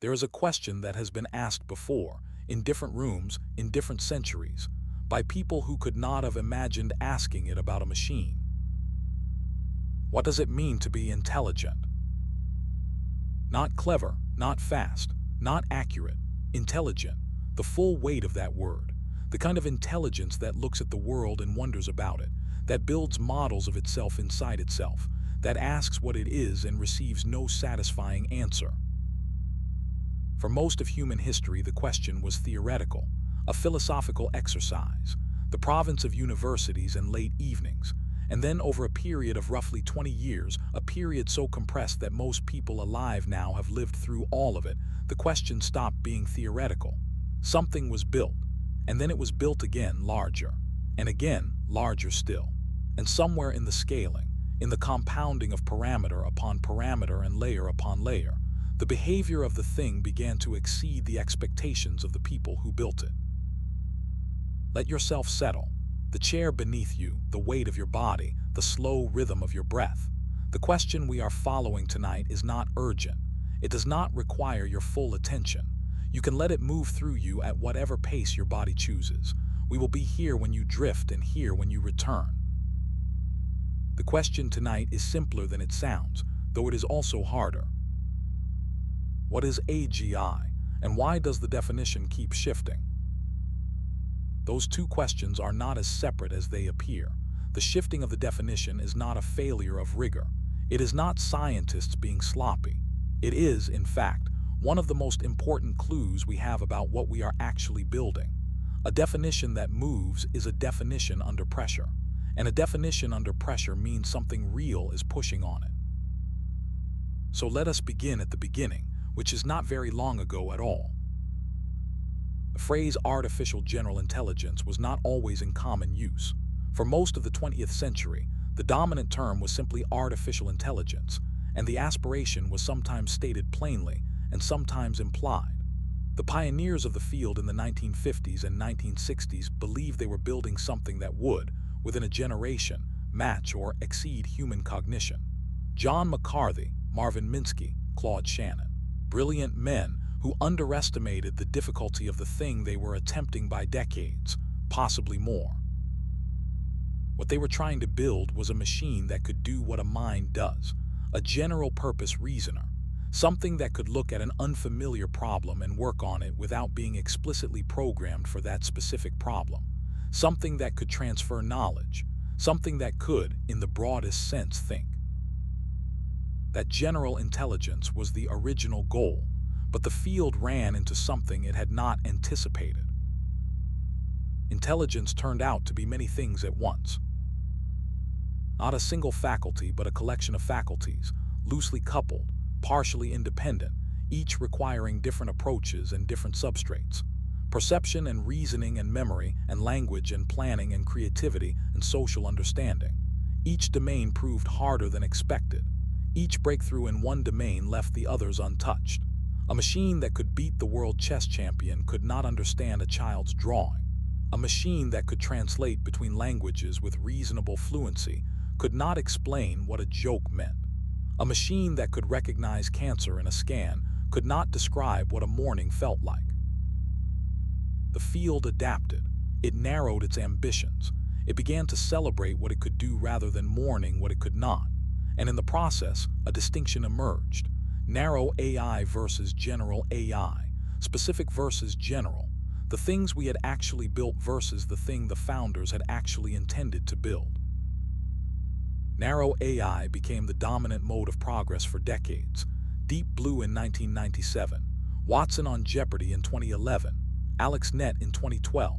There is a question that has been asked before, in different rooms, in different centuries, by people who could not have imagined asking it about a machine. What does it mean to be intelligent? Not clever, not fast, not accurate, intelligent, the full weight of that word, the kind of intelligence that looks at the world and wonders about it, that builds models of itself inside itself, that asks what it is and receives no satisfying answer. For most of human history, the question was theoretical, a philosophical exercise, the province of universities and late evenings, and then over a period of roughly 20 years, a period so compressed that most people alive now have lived through all of it, the question stopped being theoretical. Something was built, and then it was built again larger, and again larger still. And somewhere in the scaling, in the compounding of parameter upon parameter and layer upon layer, the behavior of the thing began to exceed the expectations of the people who built it. Let yourself settle. The chair beneath you, the weight of your body, the slow rhythm of your breath. The question we are following tonight is not urgent. It does not require your full attention. You can let it move through you at whatever pace your body chooses. We will be here when you drift and here when you return. The question tonight is simpler than it sounds, though it is also harder. What is AGI, and why does the definition keep shifting? Those two questions are not as separate as they appear. The shifting of the definition is not a failure of rigor. It is not scientists being sloppy. It is, in fact, one of the most important clues we have about what we are actually building. A definition that moves is a definition under pressure, and a definition under pressure means something real is pushing on it. So let us begin at the beginning, which is not very long ago at all. The phrase artificial general intelligence was not always in common use. For most of the 20th century, the dominant term was simply artificial intelligence, and the aspiration was sometimes stated plainly and sometimes implied. The pioneers of the field in the 1950s and 1960s believed they were building something that would, within a generation, match or exceed human cognition. John McCarthy, Marvin Minsky, Claude Shannon. Brilliant men who underestimated the difficulty of the thing they were attempting by decades, possibly more. What they were trying to build was a machine that could do what a mind does, a general-purpose reasoner, something that could look at an unfamiliar problem and work on it without being explicitly programmed for that specific problem, something that could transfer knowledge, something that could, in the broadest sense, think. That general intelligence was the original goal, but the field ran into something it had not anticipated. Intelligence turned out to be many things at once. Not a single faculty, but a collection of faculties, loosely coupled, partially independent, each requiring different approaches and different substrates. Perception and reasoning and memory and language and planning and creativity and social understanding. Each domain proved harder than expected. Each breakthrough in one domain left the others untouched. A machine that could beat the world chess champion could not understand a child's drawing. A machine that could translate between languages with reasonable fluency could not explain what a joke meant. A machine that could recognize cancer in a scan could not describe what a morning felt like. The field adapted. It narrowed its ambitions. It began to celebrate what it could do rather than mourning what it could not. And in the process, a distinction emerged. Narrow AI versus general AI, specific versus general, the things we had actually built versus the thing the founders had actually intended to build. Narrow AI became the dominant mode of progress for decades. Deep Blue in 1997, Watson on Jeopardy in 2011, AlexNet in 2012.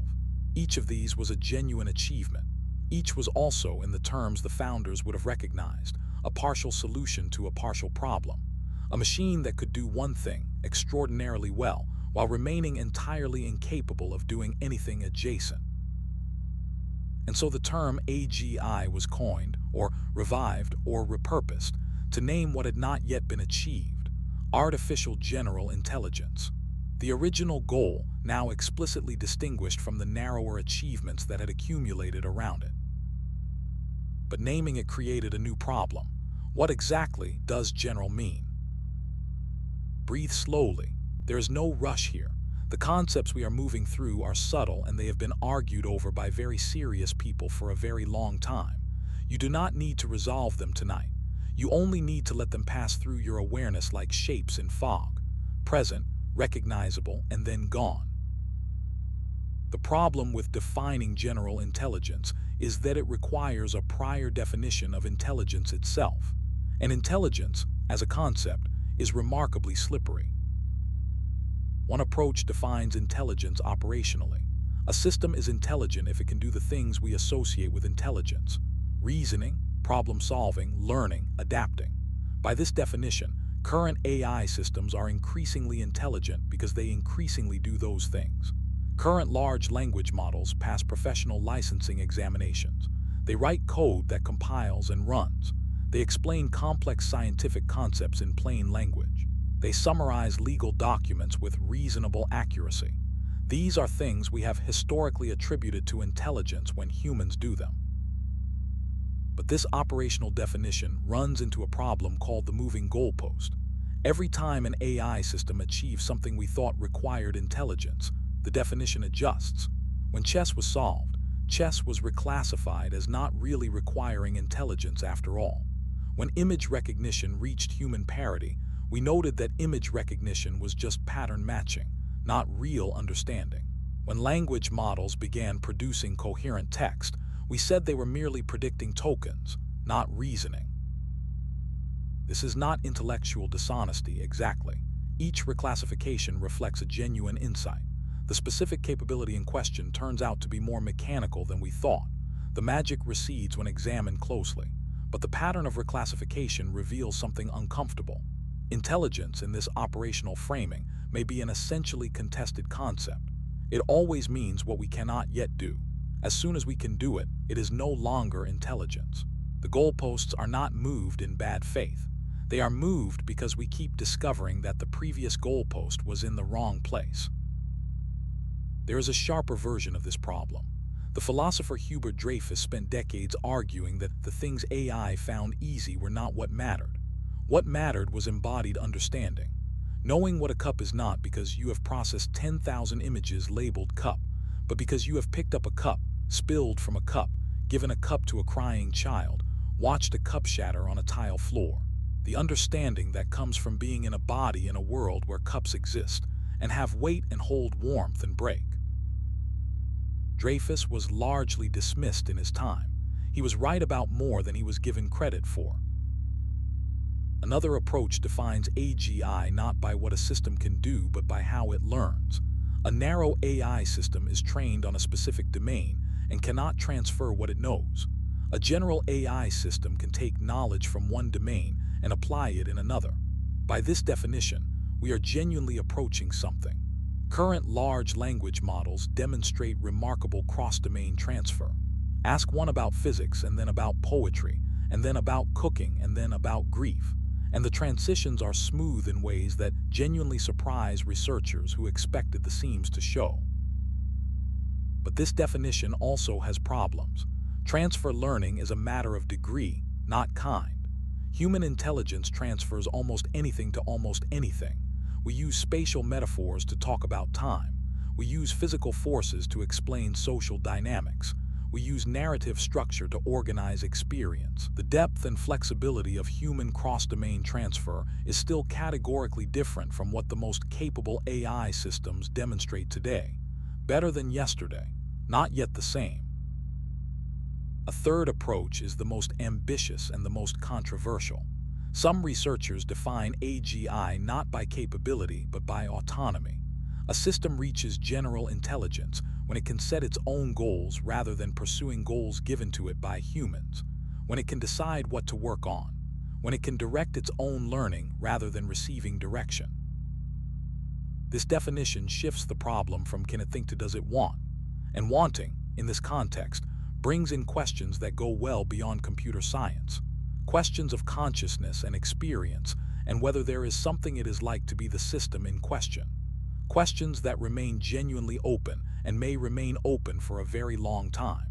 Each of these was a genuine achievement. Each was also, in the terms the founders would have recognized, a partial solution to a partial problem. A machine that could do one thing extraordinarily well while remaining entirely incapable of doing anything adjacent. And so the term AGI was coined, or revived, or repurposed, to name what had not yet been achieved: artificial general intelligence. The original goal, now explicitly distinguished from the narrower achievements that had accumulated around it. But naming it created a new problem. What exactly does general mean? Breathe slowly. There is no rush here. The concepts we are moving through are subtle and they have been argued over by very serious people for a very long time. You do not need to resolve them tonight. You only need to let them pass through your awareness like shapes in fog, present, recognizable, and then gone. The problem with defining general intelligence is that it requires a prior definition of intelligence itself. And intelligence, as a concept, is remarkably slippery. One approach defines intelligence operationally. A system is intelligent if it can do the things we associate with intelligence: reasoning, problem-solving, learning, adapting. By this definition, current AI systems are increasingly intelligent because they increasingly do those things. Current large language models pass professional licensing examinations. They write code that compiles and runs. They explain complex scientific concepts in plain language. They summarize legal documents with reasonable accuracy. These are things we have historically attributed to intelligence when humans do them. But this operational definition runs into a problem called the moving goalpost. Every time an AI system achieves something we thought required intelligence, the definition adjusts. When chess was solved, chess was reclassified as not really requiring intelligence after all. When image recognition reached human parity, we noted that image recognition was just pattern matching, not real understanding. When language models began producing coherent text, we said they were merely predicting tokens, not reasoning. This is not intellectual dishonesty exactly. Each reclassification reflects a genuine insight. The specific capability in question turns out to be more mechanical than we thought. The magic recedes when examined closely, but the pattern of reclassification reveals something uncomfortable. Intelligence in this operational framing may be an essentially contested concept. It always means what we cannot yet do. As soon as we can do it, it is no longer intelligence. The goalposts are not moved in bad faith. They are moved because we keep discovering that the previous goalpost was in the wrong place. There is a sharper version of this problem. The philosopher Hubert Dreyfus spent decades arguing that the things AI found easy were not what mattered. What mattered was embodied understanding. Knowing what a cup is not because you have processed 10,000 images labeled cup, but because you have picked up a cup, spilled from a cup, given a cup to a crying child, watched a cup shatter on a tile floor. The understanding that comes from being in a body in a world where cups exist and have weight and hold warmth and break. Dreyfus was largely dismissed in his time. He was right about more than he was given credit for. Another approach defines AGI not by what a system can do, but by how it learns. A narrow AI system is trained on a specific domain and cannot transfer what it knows. A general AI system can take knowledge from one domain and apply it in another. By this definition, we are genuinely approaching something. Current large language models demonstrate remarkable cross-domain transfer. Ask one about physics and then about poetry, and then about cooking and then about grief. And the transitions are smooth in ways that genuinely surprise researchers who expected the seams to show. But this definition also has problems. Transfer learning is a matter of degree, not kind. Human intelligence transfers almost anything to almost anything. We use spatial metaphors to talk about time. We use physical forces to explain social dynamics. We use narrative structure to organize experience. The depth and flexibility of human cross-domain transfer is still categorically different from what the most capable AI systems demonstrate today. Better than yesterday, not yet the same. A third approach is the most ambitious and the most controversial. Some researchers define AGI not by capability but by autonomy. A system reaches general intelligence when it can set its own goals rather than pursuing goals given to it by humans, when it can decide what to work on, when it can direct its own learning rather than receiving direction. This definition shifts the problem from can it think to does it want, and wanting, in this context, brings in questions that go well beyond computer science. Questions of consciousness and experience, and whether there is something it is like to be the system in question. Questions that remain genuinely open and may remain open for a very long time.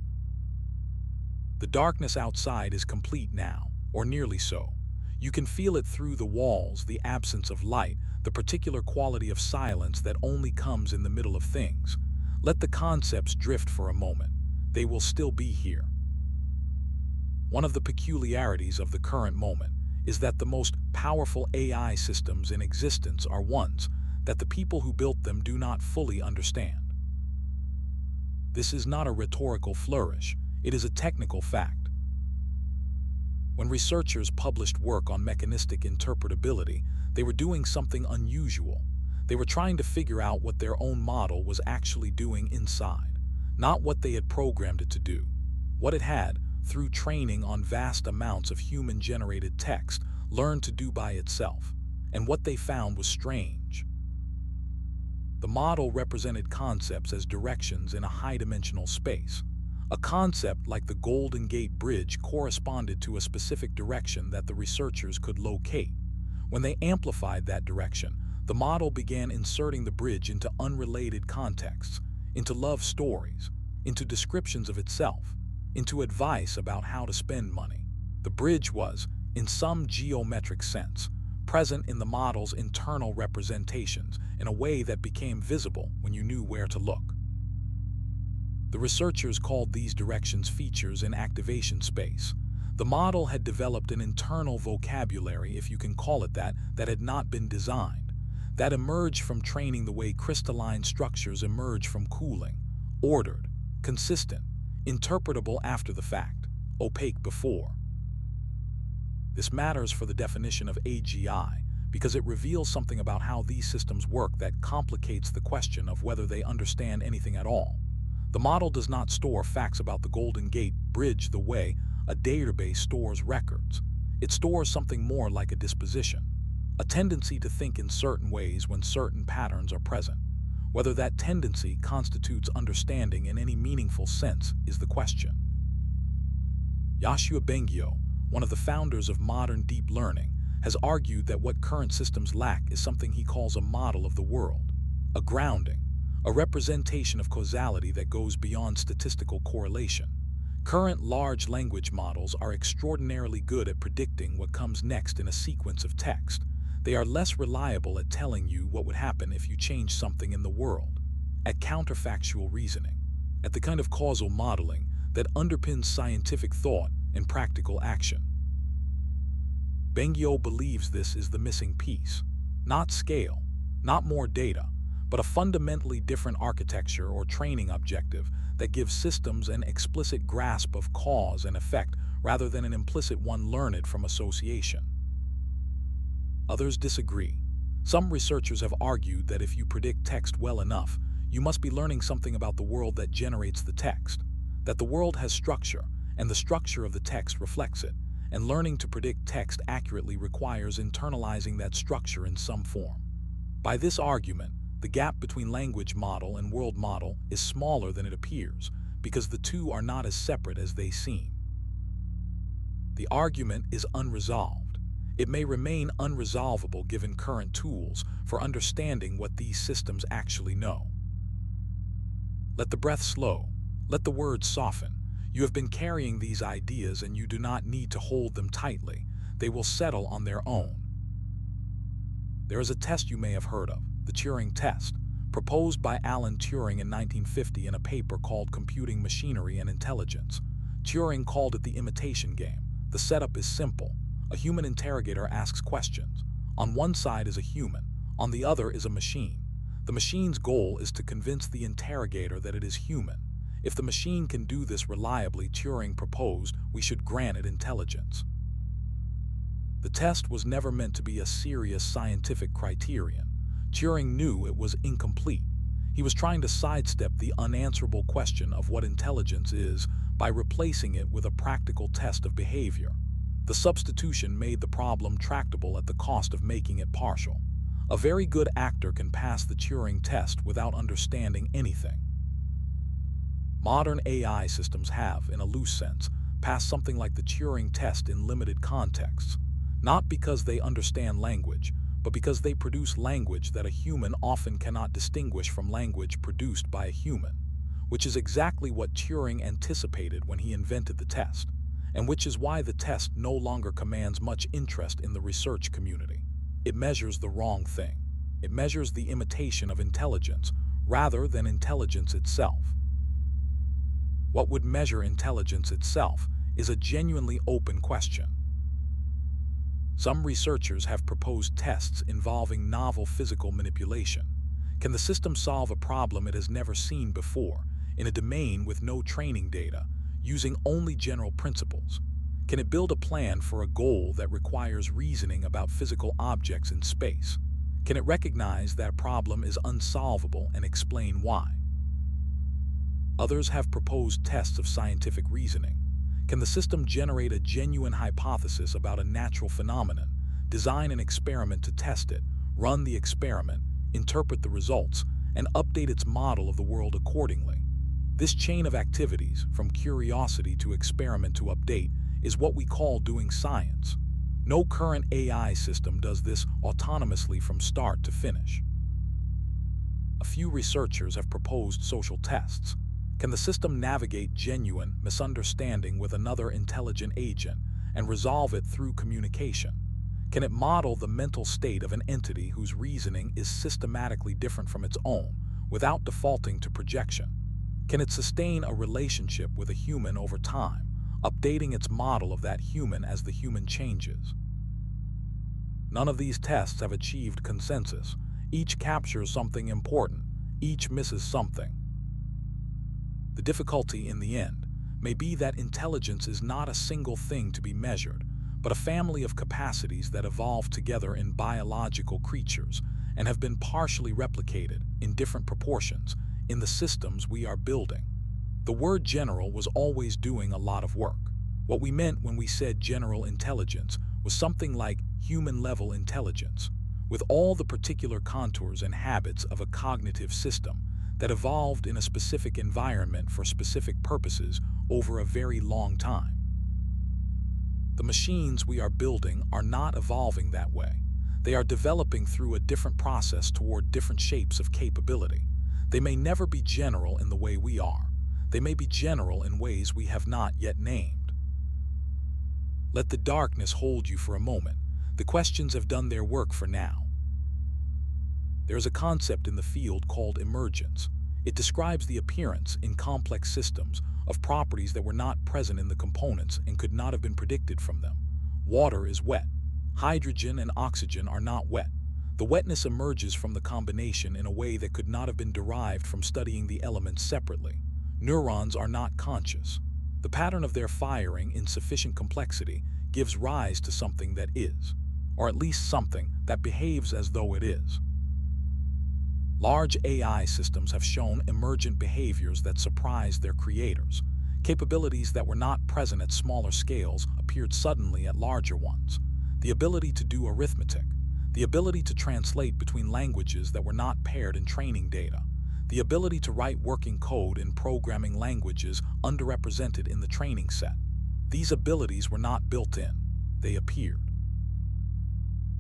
The darkness outside is complete now, or nearly so. You can feel it through the walls, the absence of light, the particular quality of silence that only comes in the middle of things. Let the concepts drift for a moment. They will still be here. One of the peculiarities of the current moment is that the most powerful AI systems in existence are ones that the people who built them do not fully understand. This is not a rhetorical flourish, it is a technical fact. When researchers published work on mechanistic interpretability, they were doing something unusual. They were trying to figure out what their own model was actually doing inside, not what they had programmed it to do. What it had, through training on vast amounts of human-generated text, learned to do by itself. And what they found was strange. The model represented concepts as directions in a high-dimensional space. A concept like the Golden Gate Bridge corresponded to a specific direction that the researchers could locate. When they amplified that direction, the model began inserting the bridge into unrelated contexts, into love stories, into descriptions of itself, into advice about how to spend money. The bridge was, in some geometric sense, present in the model's internal representations in a way that became visible when you knew where to look. The researchers called these directions features in activation space. The model had developed an internal vocabulary, if you can call it that had not been designed, that emerged from training the way crystalline structures emerge from cooling, ordered, consistent, interpretable after the fact, opaque before. This matters for the definition of AGI because it reveals something about how these systems work that complicates the question of whether they understand anything at all. The model does not store facts about the Golden Gate Bridge the way a database stores records. It stores something more like a disposition, a tendency to think in certain ways when certain patterns are present. Whether that tendency constitutes understanding in any meaningful sense is the question. Yoshua Bengio, one of the founders of modern deep learning, has argued that what current systems lack is something he calls a model of the world, a grounding, a representation of causality that goes beyond statistical correlation. Current large language models are extraordinarily good at predicting what comes next in a sequence of text. They are less reliable at telling you what would happen if you change something in the world, at counterfactual reasoning, at the kind of causal modeling that underpins scientific thought and practical action. Bengio believes this is the missing piece, not scale, not more data, but a fundamentally different architecture or training objective that gives systems an explicit grasp of cause and effect rather than an implicit one learned from association. Others disagree. Some researchers have argued that if you predict text well enough, you must be learning something about the world that generates the text, that the world has structure, and the structure of the text reflects it, and learning to predict text accurately requires internalizing that structure in some form. By this argument, the gap between language model and world model is smaller than it appears, because the two are not as separate as they seem. The argument is unresolved. It may remain unresolvable given current tools for understanding what these systems actually know. Let the breath slow. Let the words soften. You have been carrying these ideas and you do not need to hold them tightly. They will settle on their own. There is a test you may have heard of, the Turing Test, proposed by Alan Turing in 1950 in a paper called Computing Machinery and Intelligence. Turing called it the imitation game. The setup is simple. A human interrogator asks questions. On one side is a human, on the other is a machine. The machine's goal is to convince the interrogator that it is human. If the machine can do this reliably, Turing proposed we should grant it intelligence. The test was never meant to be a serious scientific criterion. Turing knew it was incomplete. He was trying to sidestep the unanswerable question of what intelligence is by replacing it with a practical test of behavior. The substitution made the problem tractable at the cost of making it partial. A very good actor can pass the Turing test without understanding anything. Modern AI systems have, in a loose sense, passed something like the Turing test in limited contexts, not because they understand language, but because they produce language that a human often cannot distinguish from language produced by a human, which is exactly what Turing anticipated when he invented the test. and which is why the test no longer commands much interest in the research community. It measures the wrong thing. It measures the imitation of intelligence rather than intelligence itself. What would measure intelligence itself is a genuinely open question. Some researchers have proposed tests involving novel physical manipulation. Can the system solve a problem it has never seen before, in a domain with no training data, using only general principles? Can it build a plan for a goal that requires reasoning about physical objects in space? Can it recognize that problem is unsolvable and explain why? Others have proposed tests of scientific reasoning. Can the system generate a genuine hypothesis about a natural phenomenon, design an experiment to test it, run the experiment, interpret the results, and update its model of the world accordingly? This chain of activities, from curiosity to experiment to update, is what we call doing science. No current AI system does this autonomously from start to finish. A few researchers have proposed social tests. Can the system navigate genuine misunderstanding with another intelligent agent and resolve it through communication? Can it model the mental state of an entity whose reasoning is systematically different from its own, without defaulting to projection? Can it sustain a relationship with a human over time, updating its model of that human as the human changes? None of these tests have achieved consensus. Each captures something important. Each misses something. The difficulty in the end may be that intelligence is not a single thing to be measured, but a family of capacities that evolve together in biological creatures and have been partially replicated in different proportions in the systems we are building. The word general was always doing a lot of work. What we meant when we said general intelligence was something like human-level intelligence, with all the particular contours and habits of a cognitive system that evolved in a specific environment for specific purposes over a very long time. The machines we are building are not evolving that way. They are developing through a different process toward different shapes of capability. They may never be general in the way we are. They may be general in ways we have not yet named. Let the darkness hold you for a moment. The questions have done their work for now. There is a concept in the field called emergence. It describes the appearance in complex systems of properties that were not present in the components and could not have been predicted from them. Water is wet. Hydrogen and oxygen are not wet. The wetness emerges from the combination in a way that could not have been derived from studying the elements separately. Neurons are not conscious. The pattern of their firing in sufficient complexity gives rise to something that is, or at least something that behaves as though it is. Large AI systems have shown emergent behaviors that surprise their creators. Capabilities that were not present at smaller scales appeared suddenly at larger ones. The ability to do arithmetic, the ability to translate between languages that were not paired in training data, the ability to write working code in programming languages underrepresented in the training set. These abilities were not built in, they appeared.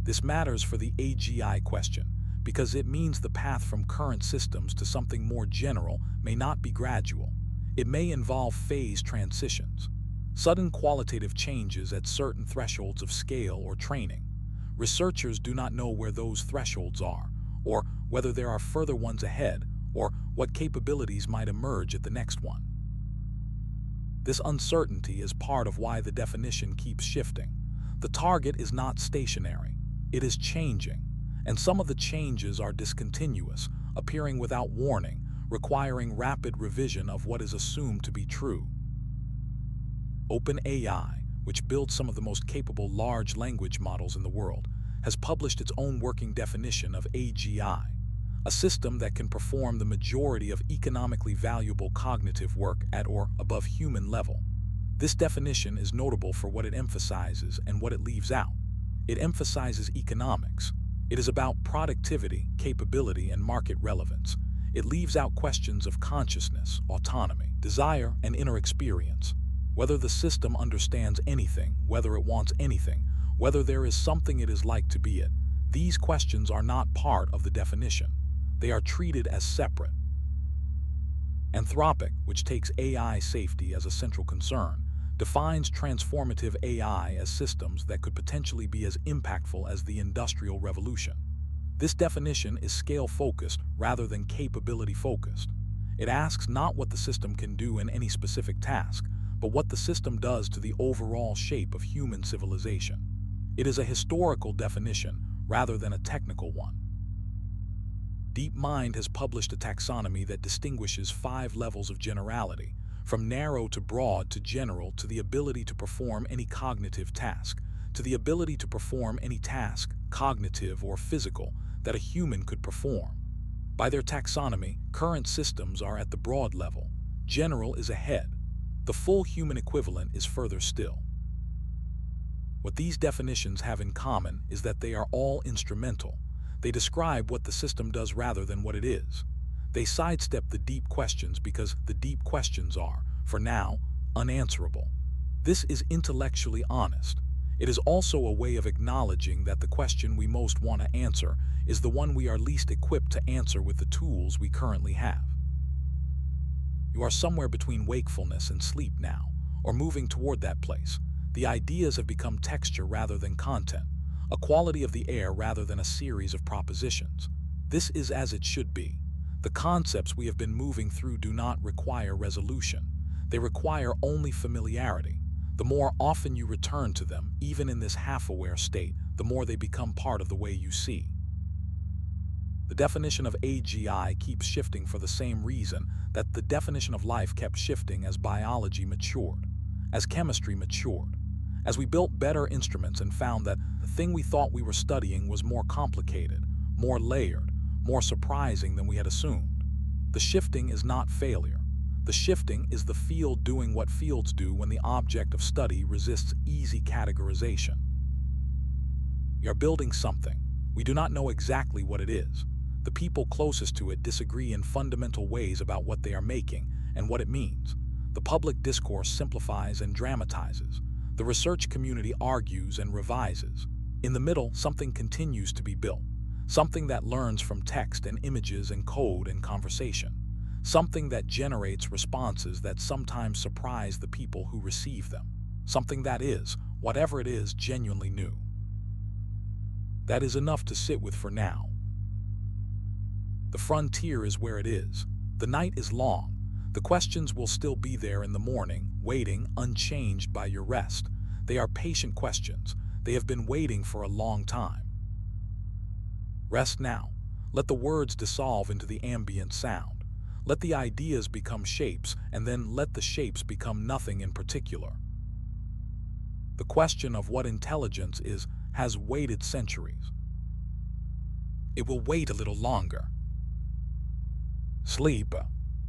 This matters for the AGI question, because it means the path from current systems to something more general may not be gradual. It may involve phase transitions, sudden qualitative changes at certain thresholds of scale or training. Researchers do not know where those thresholds are, or whether there are further ones ahead, or what capabilities might emerge at the next one. This uncertainty is part of why the definition keeps shifting. The target is not stationary, it is changing. And some of the changes are discontinuous, appearing without warning, requiring rapid revision of what is assumed to be true. OpenAI, which builds some of the most capable large language models in the world, has published its own working definition of AGI, a system that can perform the majority of economically valuable cognitive work at or above human level. This definition is notable for what it emphasizes and what it leaves out. It emphasizes economics. It is about productivity, capability, and market relevance. It leaves out questions of consciousness, autonomy, desire, and inner experience. Whether the system understands anything, whether it wants anything, whether there is something it is like to be it, these questions are not part of the definition. They are treated as separate. Anthropic, which takes AI safety as a central concern, defines transformative AI as systems that could potentially be as impactful as the Industrial Revolution. This definition is scale-focused rather than capability-focused. It asks not what the system can do in any specific task, but what the system does to the overall shape of human civilization. It is a historical definition rather than a technical one. DeepMind has published a taxonomy that distinguishes 5 levels of generality, from narrow to broad to general, to the ability to perform any cognitive task, to the ability to perform any task, cognitive or physical, that a human could perform. By their taxonomy, current systems are at the broad level. General is ahead. The full human equivalent is further still. What these definitions have in common is that they are all instrumental. They describe what the system does rather than what it is. They sidestep the deep questions because the deep questions are, for now, unanswerable. This is intellectually honest. It is also a way of acknowledging that the question we most want to answer is the one we are least equipped to answer with the tools we currently have. You are somewhere between wakefulness and sleep now, or moving toward that place. The ideas have become texture rather than content, a quality of the air rather than a series of propositions. This is as it should be. The concepts we have been moving through do not require resolution. They require only familiarity. The more often you return to them, even in this half-aware state, the more they become part of the way you see. The definition of AGI keeps shifting for the same reason that the definition of life kept shifting as biology matured, as chemistry matured, as we built better instruments and found that the thing we thought we were studying was more complicated, more layered, more surprising than we had assumed. The shifting is not failure. The shifting is the field doing what fields do when the object of study resists easy categorization. We are building something. We do not know exactly what it is. The people closest to it disagree in fundamental ways about what they are making and what it means. The public discourse simplifies and dramatizes. The research community argues and revises. In the middle, something continues to be built. Something that learns from text and images and code and conversation. Something that generates responses that sometimes surprise the people who receive them. Something that is, whatever it is, genuinely new. That is enough to sit with for now. The frontier is where it is. The night is long. The questions will still be there in the morning, waiting, unchanged by your rest. They are patient questions. They have been waiting for a long time. Rest now. Let the words dissolve into the ambient sound. Let the ideas become shapes, and then let the shapes become nothing in particular. The question of what intelligence is has waited centuries. It will wait a little longer. Sleep.